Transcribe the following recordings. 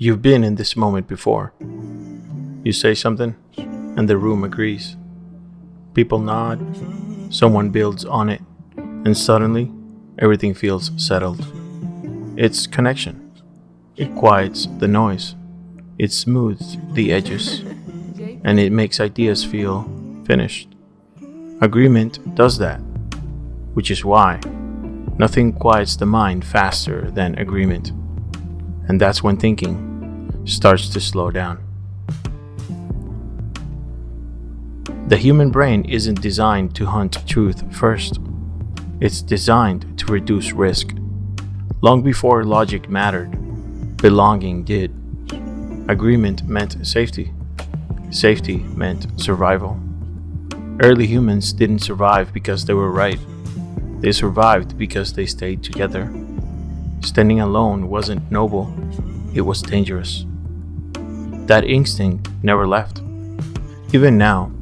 You've been in this moment before. You say something, and the room agrees. People nod, someone builds on it, and suddenly, everything feels settled. It's connection. It quiets the noise. It smooths the edges, and it makes ideas feel finished. Agreement does that, which is why nothing quiets the mind faster than agreement. And that's when thinking starts to slow down. The human brain isn't designed to hunt truth first. It's designed to reduce risk. Long before logic mattered, belonging did. Agreement meant safety. Safety meant survival. Early humans didn't survive because they were right. They survived because they stayed together. Standing alone wasn't noble, it was dangerous. That instinct never left. Even now,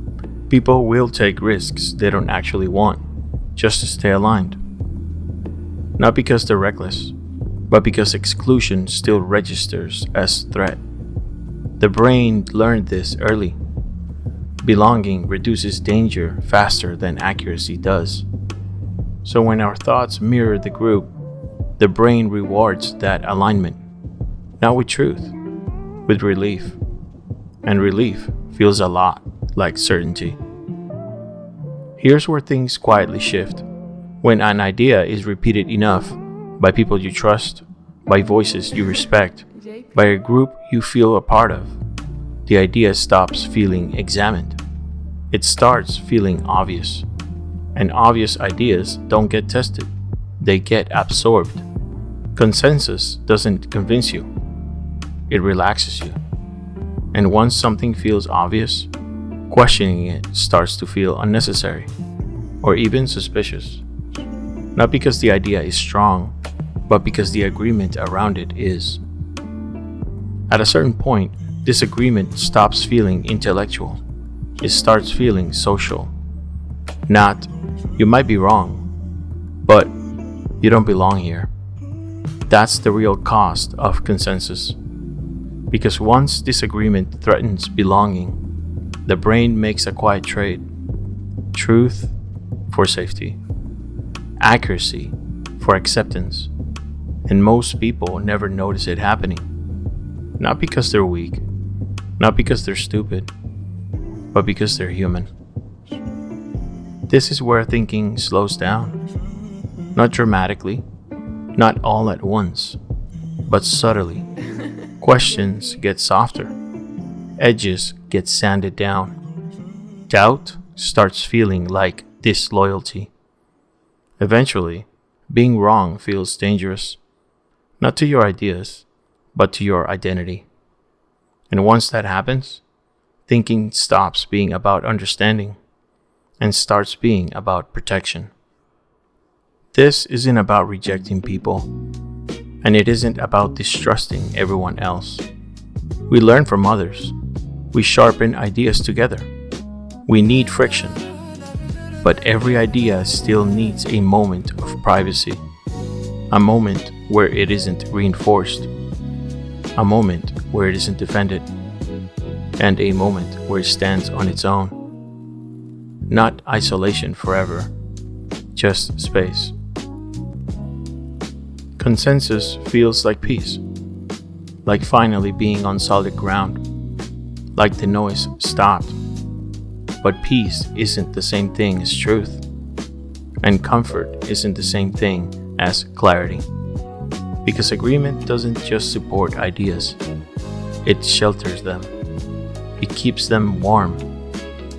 people will take risks they don't actually want, just to stay aligned. Not because they're reckless, but because exclusion still registers as threat. The brain learned this early. Belonging reduces danger faster than accuracy does. So when our thoughts mirror the group, the brain rewards that alignment, not with truth, with relief. And relief feels a lot like certainty. Here's where things quietly shift. When an idea is repeated enough by people you trust, by voices you respect, by a group you feel a part of, the idea stops feeling examined. It starts feeling obvious. And obvious ideas don't get tested, they get absorbed. Consensus doesn't convince you, it relaxes you. And once something feels obvious, questioning it starts to feel unnecessary or even suspicious. Not because the idea is strong, but because the agreement around it is. At a certain point, disagreement stops feeling intellectual. It starts feeling social. Not, you might be wrong, but you don't belong here. That's the real cost of consensus. Because once disagreement threatens belonging, the brain makes a quiet trade. Truth for safety. Accuracy for acceptance. And most people never notice it happening. Not because they're weak, not because they're stupid, but because they're human. This is where thinking slows down. Not dramatically, not all at once, but subtly. Questions get softer. Edges get sanded down. Doubt starts feeling like disloyalty. Eventually, being wrong feels dangerous. Not to your ideas, but to your identity. And once that happens, thinking stops being about understanding and starts being about protection. This isn't about rejecting people, and it isn't about distrusting everyone else. We learn from others. We sharpen ideas together. We need friction. But every idea still needs a moment of privacy. A moment where it isn't reinforced. A moment where it isn't defended. And a moment where it stands on its own. Not isolation forever, just space. Consensus feels like peace, like finally being on solid ground, like the noise stopped. But peace isn't the same thing as truth, and comfort isn't the same thing as clarity. Because agreement doesn't just support ideas, it shelters them. It keeps them warm.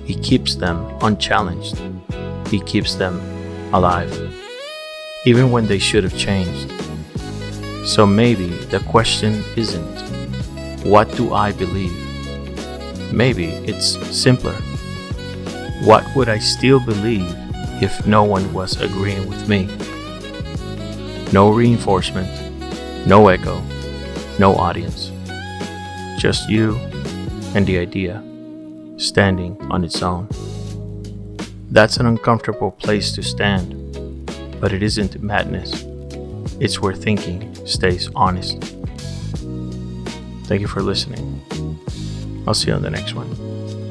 He keeps them unchallenged. He keeps them alive, even when they should have changed. So maybe the question isn't, what do I believe? Maybe it's simpler. What would I still believe if no one was agreeing with me? No reinforcement, no echo, no audience. Just you and the idea, standing on its own. That's an uncomfortable place to stand, but it isn't madness. It's where thinking stays honest. Thank you for listening. I'll see you on the next one.